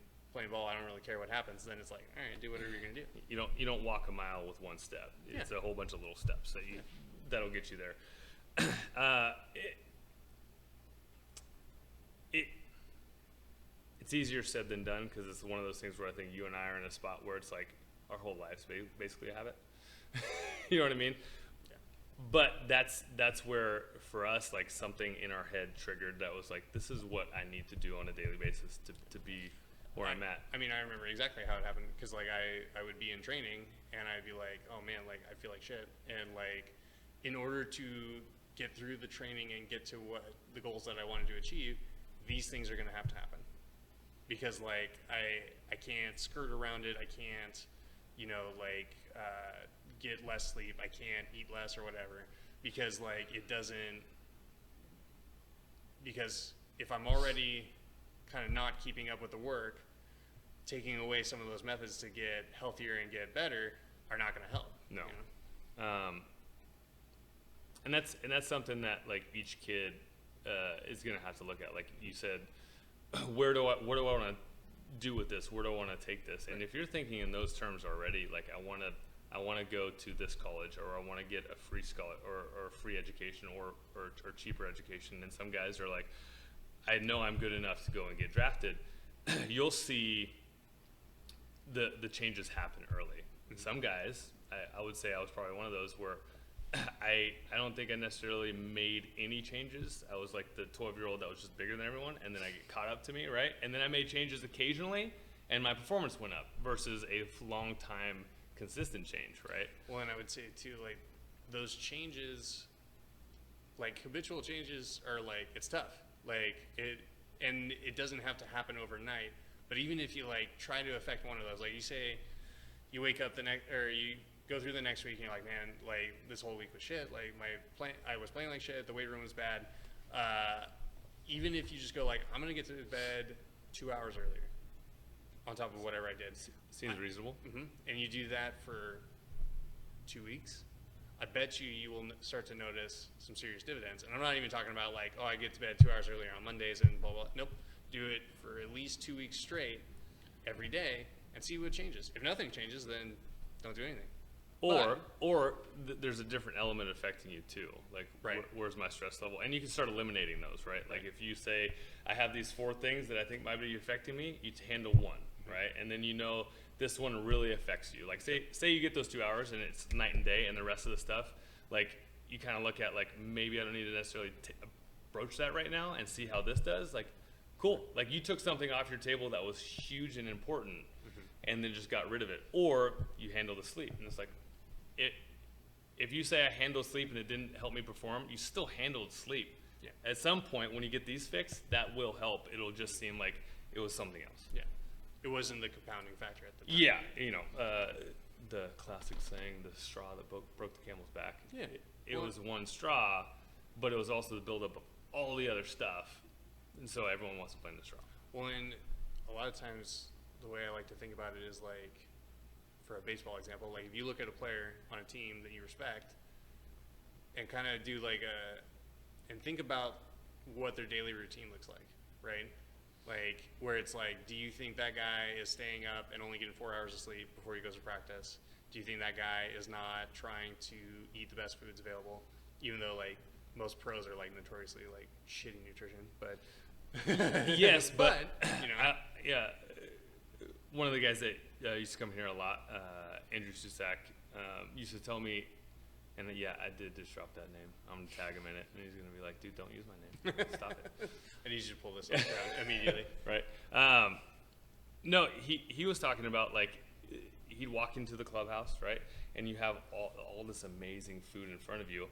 ball, I don't really care what happens, then it's like, all right, do whatever you're going to do. You don't walk a mile with one step. It's a whole bunch of little steps that'll get you there. It's easier said than done, because it's one of those things where I think you and I are in a spot where it's like our whole lives basically a habit. You know what I mean? Yeah. But that's where for us, like, something in our head triggered that was like, this is what I need to do on a daily basis to be where I'm at. I mean, I remember exactly how it happened, because like I would be in training and I'd be like, oh man, like I feel like shit, and like in order to get through the training and get to what the goals that I wanted to achieve, these things are going to happen. Because like I can't skirt around it, I can't, get less sleep, I can't eat less or whatever, because like because if I'm already kind of not keeping up with the work, taking away some of those methods to get healthier and get better are not going to help. No. And that's something that like each kid is going to have to look at. Like you said, what do I want to do with this? Where do I want to take this? And if you're thinking in those terms already, like I want to go to this college, or I want to get a free scholar or free education or cheaper education. And some guys are like, I know I'm good enough to go and get drafted. You'll see the changes happen early. And some guys, I would say I was probably one of those where I don't think I necessarily made any changes. I was like the 12-year-old that was just bigger than everyone, and then I get caught up to me, right? And then I made changes occasionally, and my performance went up versus a long time consistent change, right? Well, and I would say too, like those changes, like habitual changes are like, it's tough. Like it doesn't have to happen overnight, but even if you like try to affect one of those, like you say, you wake up you go through the next week and you're like, man, like this whole week was shit. Like I was playing like shit. The weight room was bad. Even if you just go like, I'm gonna get to bed 2 hours earlier, on top of whatever I did. Seems reasonable. Mm-hmm. And you do that for 2 weeks, I bet you will start to notice some serious dividends. And I'm not even talking about like, oh, I get to bed 2 hours earlier on Mondays and blah, blah. Nope. Do it for at least 2 weeks straight every day and see what changes. If nothing changes, then don't do anything. There's a different element affecting you too. Like, right. Where's my stress level? And you can start eliminating those, right? Like if you say, I have these 4 things that I think might be affecting me, you handle one, right? And then this one really affects you. Like say you get those 2 hours and it's night and day, and the rest of the stuff, like you kind of look at like, maybe I don't need to necessarily broach that right now and see how this does. Like, cool. Like you took something off your table that was huge and important, and then just got rid of it. Or you handle the sleep, and it's like, if you say I handled sleep and it didn't help me perform, you still handled sleep. Yeah. At some point, when you get these fixed, that will help. It'll just seem like it was something else. Yeah. It wasn't the compounding factor at the time. Yeah, the classic saying, the straw that broke the camel's back. Yeah. It was one straw, but it was also the buildup of all the other stuff. And so everyone wants to play in the straw. Well, and a lot of times, the way I like to think about it is like, for a baseball example, like if you look at a player on a team that you respect and kind of do like and think about what their daily routine looks like, right? Like where it's like, do you think that guy is staying up and only getting 4 hours of sleep before he goes to practice? Do you think that guy is not trying to eat the best foods available, even though like most pros are like notoriously like shitty nutrition, but yes, but one of the guys that used to come here a lot, Andrew Susak, used to tell me, and I did just drop that name. I'm going to tag him in it, and he's going to be like, dude, don't use my name. Stop it. I need you to pull this off immediately. Right. No, he was talking about, like, he'd walk into the clubhouse, right, and you have all this amazing food in front of you,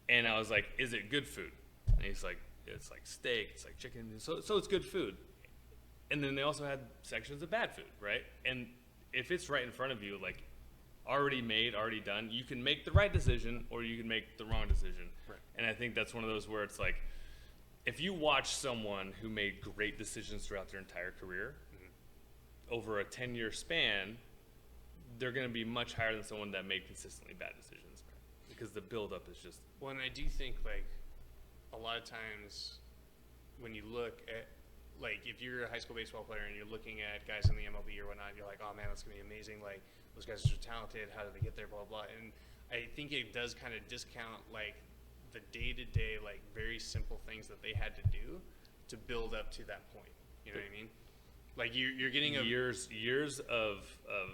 and I was like, is it good food? And he's like, it's like steak, it's like chicken, so it's good food. and then they also had sections of bad food, right? And if it's right in front of you, like already made, already done, you can make the right decision or you can make the wrong decision. Right. And I think that's one of those where it's like, if you watch someone who made great decisions throughout their entire career, over a 10-year span, they're going to be much higher than someone that made consistently bad decisions, because the buildup is just. Well, and I do think like a lot of times when you look at, like, if you're a high school baseball player and you're looking at guys in the MLB or whatnot, you're like, oh man, that's gonna be amazing. Like, those guys are so talented. How did they get there? Blah blah. And I think it does kind of discount like the day-to-day, like very simple things that they had to do to build up to that point. You know what I mean? Like you're getting years of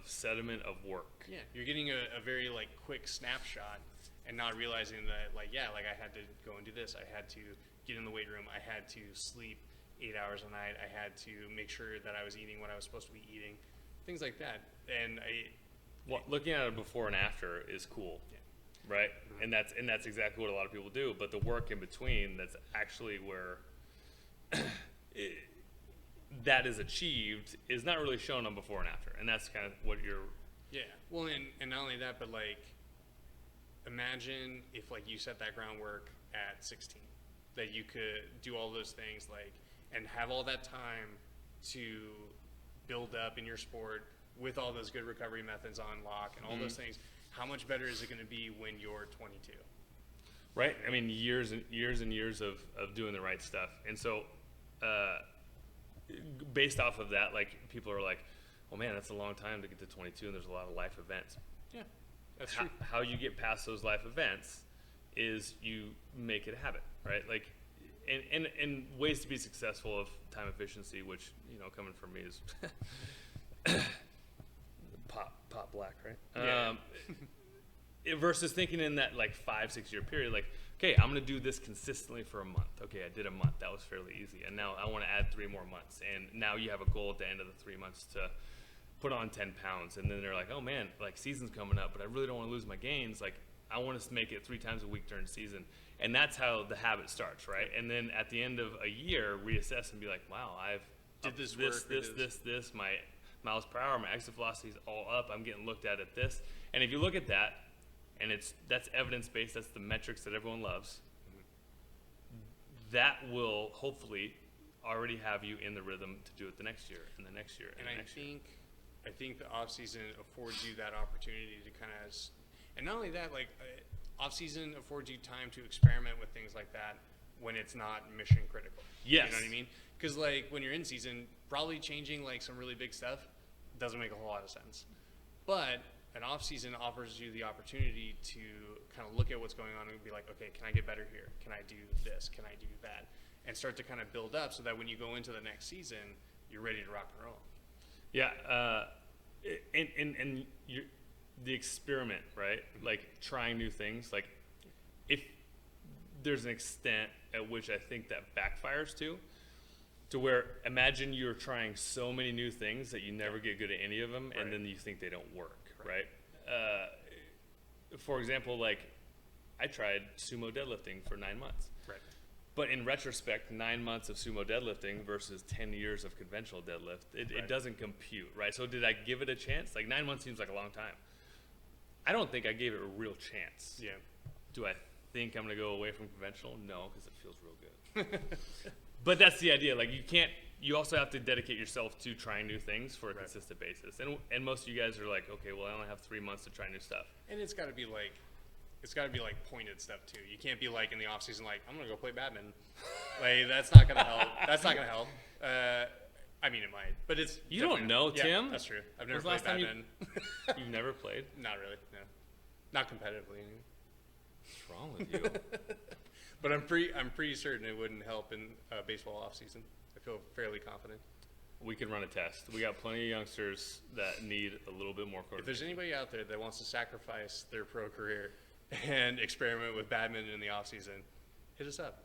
sediment of work. Yeah, you're getting a very like quick snapshot and not realizing that like, yeah, like I had to go and do this. I had to get in the weight room. I had to sleep 8 hours a night. I had to make sure that I was eating what I was supposed to be eating, things like that. And looking at it before and after is cool, yeah. right? Mm-hmm. And that's exactly what a lot of people do. But the work in between, that's actually where that is achieved, is not really shown on before and after. And that's kind of what you're. Yeah. Well, and not only that, but like, imagine if like you set that groundwork at 16, that you could do all those things like, and have all that time to build up in your sport with all those good recovery methods on lock and all those things. How much better is it going to be when you're 22? Right. I mean, years and years of doing the right stuff. And so, based off of that, like, people are like, oh man, that's a long time to get to 22 and there's a lot of life events. Yeah, that's true. How you get past those life events is you make it a habit, right? Like, and ways to be successful of time efficiency, which, you know, coming from me is pop black, right? Yeah. Versus thinking in that like 5-6 year period, like, okay, I'm gonna do this consistently for a month. Okay, I did a month, that was fairly easy, and now I want to add 3 more months, and now you have a goal at the end of the 3 months to put on 10 pounds, and then they're like, oh man, like, season's coming up, but I really don't want to lose my gains. Like, I want to make it 3 times a week during season. And that's how the habit starts, right? And then at the end of a year, reassess and be like, wow, I've did this my miles per hour, my exit velocity is all up. I'm getting looked at this. And if you look at that, and that's evidence-based, that's the metrics that everyone loves, that will hopefully already have you in the rhythm to do it the next year and the next year and the next year. I think the off season affords you that opportunity to kind of, and not only that, like, off season affords you time to experiment with things like that when it's not mission critical. Yes. You know what I mean? Because like when you're in season, probably changing like some really big stuff doesn't make a whole lot of sense. But an off season offers you the opportunity to kind of look at what's going on and be like, okay, can I get better here? Can I do this? Can I do that? And start to kind of build up so that when you go into the next season, you're ready to rock and roll. Yeah, and the experiment, right? Like, trying new things. Like, if there's an extent at which I think that backfires to where, imagine you're trying so many new things that you never get good at any of them, Right. and then you think they don't work, right? For example, like, I tried sumo deadlifting for 9 months. Right. But in retrospect, 9 months of sumo deadlifting versus 10 years of conventional deadlift, it doesn't compute, right? So did I give it a chance? Like, 9 months seems like a long time. I don't think I gave it a real chance. Yeah. Do I think I'm going to go away from conventional? No, because it feels real good. But that's the idea. Like, you also have to dedicate yourself to trying new things for a consistent basis. And most of you guys are like, okay, well, I only have 3 months to try new stuff. And it's got to be like pointed stuff too. You can't be like in the off season, like, I'm going to go play badminton. Like, that's not going to help. That's not going to help. I mean, it might, but it's. You don't know, yeah, Tim. That's true. I've never When's the played last time badminton. You've never played? Not really, no. Not competitively, anyway. What's wrong with you? But I'm pretty certain it wouldn't help in baseball off season. I feel fairly confident. We can run a test. We got plenty of youngsters that need a little bit more If coordination. there's anybody out there that wants to sacrifice their pro career and experiment with badminton in the off season, hit us up.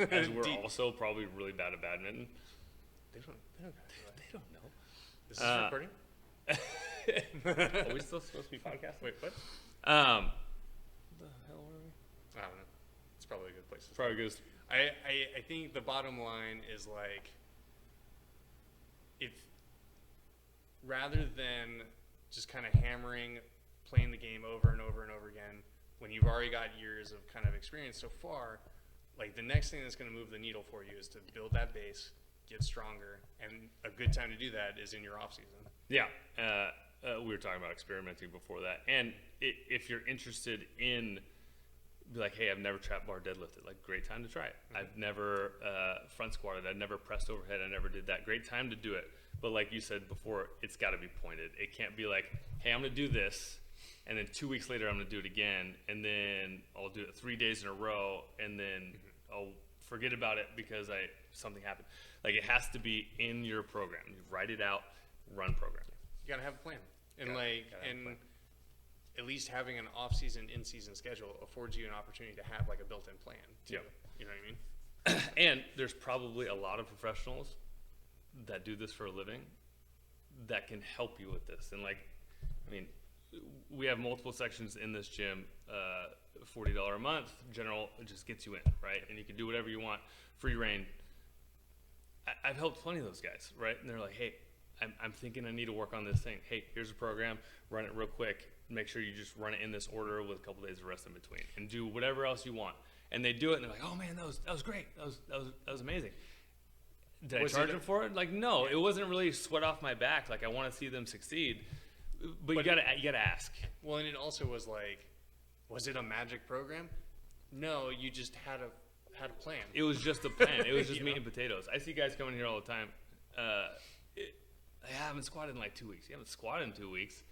As we're also probably really bad at badminton. They don't know. This is recording? Are we still supposed to be podcasting? Wait, what? The hell were we? I don't know. It's probably a good place to start. Probably goes. I think the bottom line is like, if rather than just kind of hammering, playing the game over and over and over again, when you've already got years of kind of experience so far, like the next thing that's going to move the needle for you is to build that base, get stronger, and a good time to do that is in your off season. Yeah, we were talking about experimenting before that, and if you're interested in, be like, hey, I've never trap bar deadlifted, like great time to try it. Mm-hmm. I've never front squatted, I've never pressed overhead, I never did that. Great time to do it, but like you said before, it's got to be pointed. It can't be like, hey, I'm gonna do this, and then 2 weeks later I'm gonna do it again, and then I'll do it 3 days in a row, and then I'll forget about it because something happened. Like it has to be in your program. You write it out, run program. You got to have a plan. And Gotta like, have a and plan. at least having an off-season, in-season schedule affords you an opportunity to have like a built-in plan too. Yep. You know what I mean? And there's probably a lot of professionals that do this for a living that can help you with this. And like, I mean, we have multiple sections in this gym. $40 a month, general, it just gets you in, right? And you can do whatever you want, free reign. I've helped plenty of those guys, right? And they're like, hey, I'm thinking I need to work on this thing. Hey, here's a program, run it real quick. Make sure you just run it in this order with a couple days of rest in between, and do whatever else you want. And they do it, and they're like, oh man, that was great. That was amazing. Did I charge them for it? Like, no, it wasn't really sweat off my back. Like, I want to see them succeed, but you gotta ask. Well, and it also was like, was it a magic program? No, you just had a plan. It was just a plan. It was just You meat know? and potatoes. I see guys coming here all the time. I haven't squatted in like 2 weeks. You haven't squatted in 2 weeks.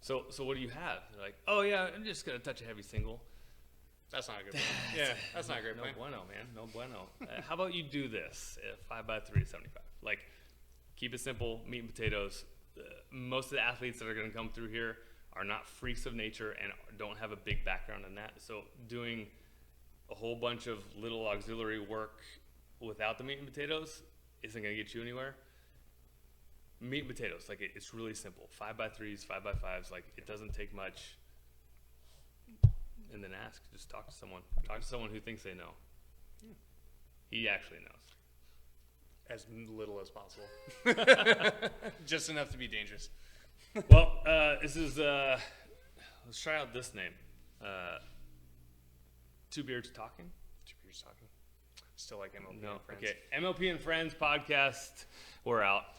So what do you have? They're like, oh yeah, I'm just gonna touch a heavy single. That's not a good plan. Yeah, that's not a great No plan. bueno, man. No bueno. How about you do this? 5x3 is 75. Like, keep it simple, meat and potatoes. Most of the athletes that are going to come through here are not freaks of nature and don't have a big background in that. So doing a whole bunch of little auxiliary work without the meat and potatoes isn't going to get you anywhere. Meat and potatoes, like it's really simple. 5x3s, 5x5s, like it doesn't take much. And then ask, just talk to someone. Talk to someone who thinks they know. He actually knows. As little as possible. Just enough to be dangerous. Well, this is, let's try out this name. Two Beards Talking? Two Beers Talking. Still like MLP No, and Friends. okay. MLP and Friends podcast. We're out.